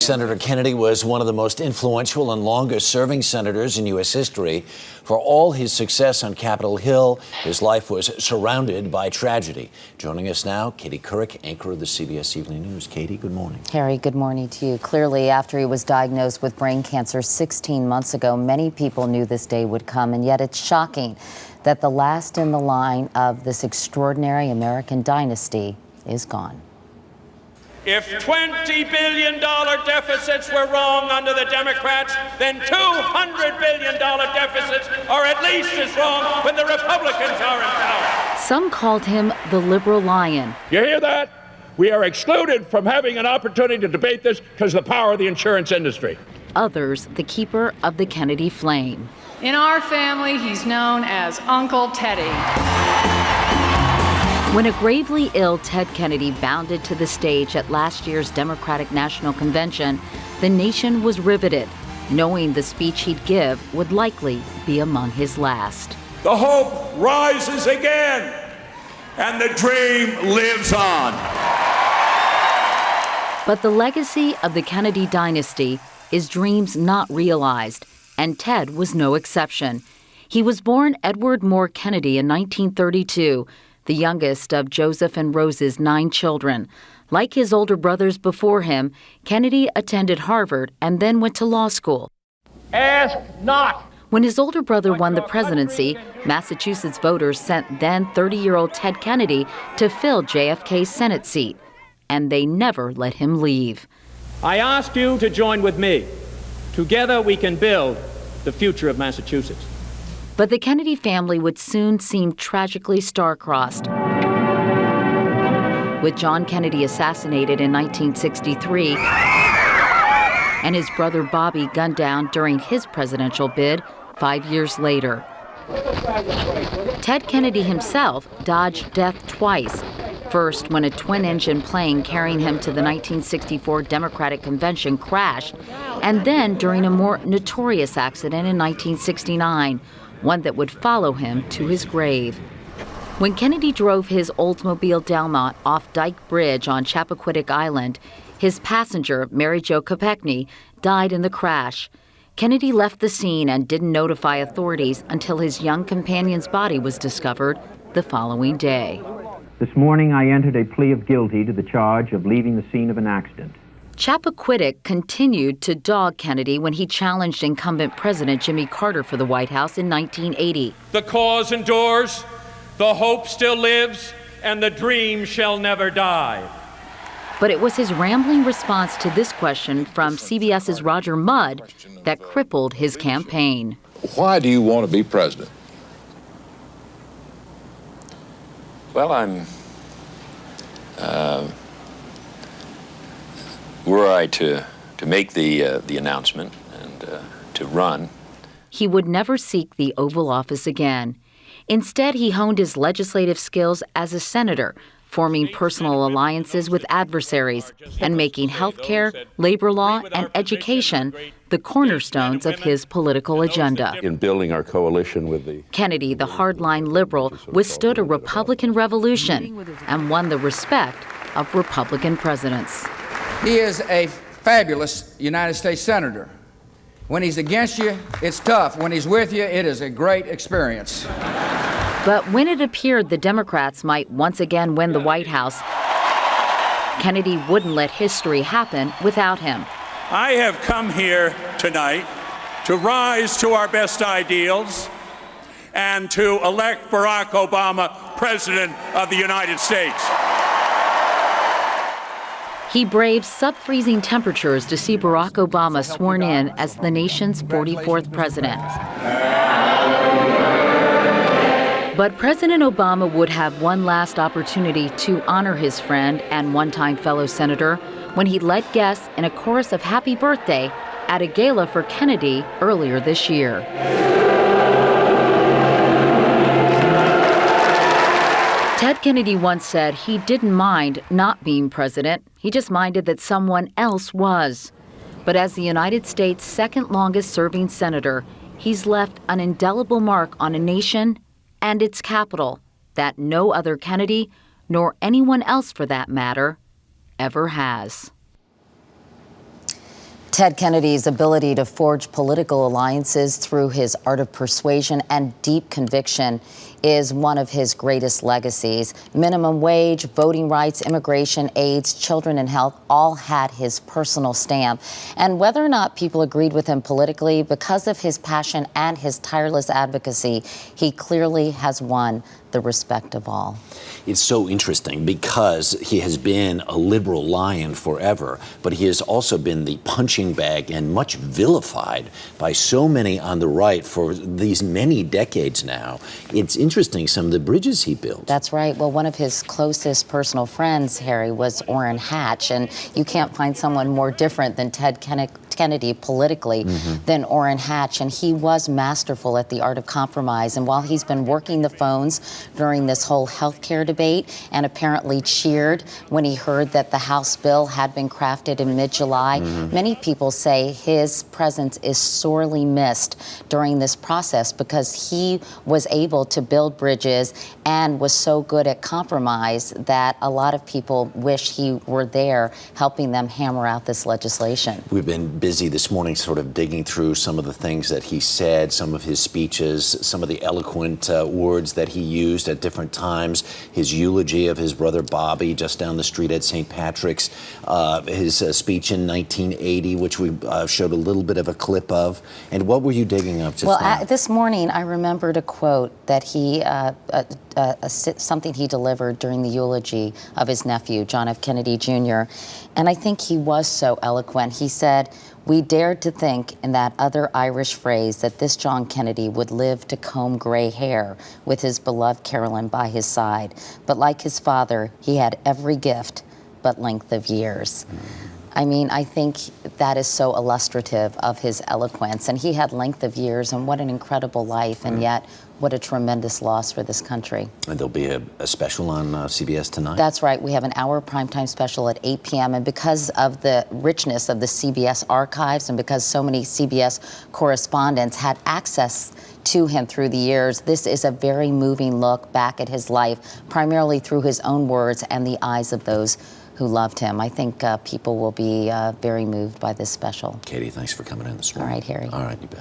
Senator Kennedy was one of the most influential and longest-serving senators in U.S. history. For all his success on Capitol Hill, his life was surrounded by tragedy. Joining us now, Katie Couric, anchor of the CBS Evening News. Katie, good morning. Harry, good morning to you. Clearly, after he was diagnosed with brain cancer 16 months ago, many people knew this day would come, and yet it's shocking that the last in the line of this extraordinary American dynasty is gone. If $20 billion deficits were wrong under the Democrats, then $200 billion deficits are at least as wrong when the Republicans are in power. Some called him the liberal lion. You hear that? We are excluded from having an opportunity to debate this because of the power of the insurance industry. Others, the keeper of the Kennedy flame. In our family, he's known as Uncle Teddy. When a gravely ill Ted Kennedy bounded to the stage at last year's Democratic National Convention, the nation was riveted, knowing the speech he'd give would likely be among his last. The hope rises again, and the dream lives on. But the legacy of the Kennedy dynasty is dreams not realized, and Ted was no exception. He was born Edward Moore Kennedy in 1932, the youngest of Joseph and Rose's 9 children. Like his older brothers before him, Kennedy attended Harvard and then went to law school. Ask not. When his older brother won the presidency, Massachusetts voters sent then 30-year-old Ted Kennedy to fill JFK's Senate seat, and they never let him leave. I ask you to join with me. Together we can build the future of Massachusetts. But the Kennedy family would soon seem tragically star-crossed. With John Kennedy assassinated in 1963 and his brother Bobby gunned down during his presidential bid 5 years later. Ted Kennedy himself dodged death twice. First, when a twin-engine plane carrying him to the 1964 Democratic Convention crashed, and then during a more notorious accident in 1969, one that would follow him to his grave. When Kennedy drove his Oldsmobile Delmont off Dyke Bridge on Chappaquiddick Island, his passenger, Mary Jo Kopechne, died in the crash. Kennedy left the scene and didn't notify authorities until his young companion's body was discovered the following day. This morning, I entered a plea of guilty to the charge of leaving the scene of an accident. Chappaquiddick continued to dog Kennedy when he challenged incumbent President Jimmy Carter for the White House in 1980. The cause endures, the hope still lives, and the dream shall never die. But it was his rambling response to this question from CBS's Roger Mudd that crippled his campaign. Why do you want to be president? Well, were I to make the announcement and to run. He would never seek the Oval Office again. Instead, he honed his legislative skills as a senator, forming personal alliances with adversaries and making health care, labor law, and education the cornerstones of his political agenda. In building our coalition with the Kennedy, the hardline liberal, withstood a Republican revolution and won the respect of Republican presidents. He is a fabulous United States Senator. When he's against you, it's tough. When he's with you, it is a great experience. But when it appeared the Democrats might once again win the White House, Kennedy wouldn't let history happen without him. I have come here tonight to rise to our best ideals and to elect Barack Obama President of the United States. He braved sub-freezing temperatures to see Barack Obama sworn in as the nation's 44th president. But President Obama would have one last opportunity to honor his friend and one-time fellow senator when he led guests in a chorus of happy birthday at a gala for Kennedy earlier this year. Ted Kennedy once said he didn't mind not being president. He just minded that someone else was. But as the United States' second longest serving senator, he's left an indelible mark on a nation and its capital that no other Kennedy, nor anyone else for that matter, ever has. Ted Kennedy's ability to forge political alliances through his art of persuasion and deep conviction is one of his greatest legacies. Minimum wage, voting rights, immigration, AIDS, children and health all had his personal stamp. And whether or not people agreed with him politically, because of his passion and his tireless advocacy, he clearly has won the respect of all. It's so interesting because he has been a liberal lion forever, but he has also been the punching bag and much vilified by so many on the right for these many decades now. It's interesting, some of the bridges he built. That's right. Well, one of his closest personal friends, Harry, was Orrin Hatch, and you can't find someone more different than Ted Kennedy politically than Orrin Hatch, and he was masterful at the art of compromise. And while he's been working the phones during this whole health care debate and apparently cheered when he heard that the House bill had been crafted in mid-July, many people say his presence is sorely missed during this process because he was able to build bridges and was so good at compromise that a lot of people wish he were there helping them hammer out this legislation. We've been busy this morning sort of digging through some of the things that he said, some of his speeches, some of the eloquent words that he used at different times, his eulogy of his brother Bobby just down the street at St. Patrick's, his speech in 1980, which we showed a little bit of a clip of. And what were you digging up just now? This morning I remembered a quote that he, something he delivered during the eulogy of his nephew, John F. Kennedy Jr., and I think he was so eloquent. He said, "We dared to think in that other Irish phrase that this John Kennedy would live to comb gray hair with his beloved Carolyn by his side. But like his father, he had every gift but length of years." I mean, I think that is so illustrative of his eloquence. And he had length of years, and what an incredible life, and yet what a tremendous loss for this country. And there'll be a special on CBS tonight? That's right. We have an hour primetime special at 8 p.m. And because of the richness of the CBS archives and because so many CBS correspondents had access to him through the years, this is a very moving look back at his life, primarily through his own words and the eyes of those who loved him. I think people will be very moved by this special. Katie, thanks for coming in this morning. All right, Harry. All right, you bet.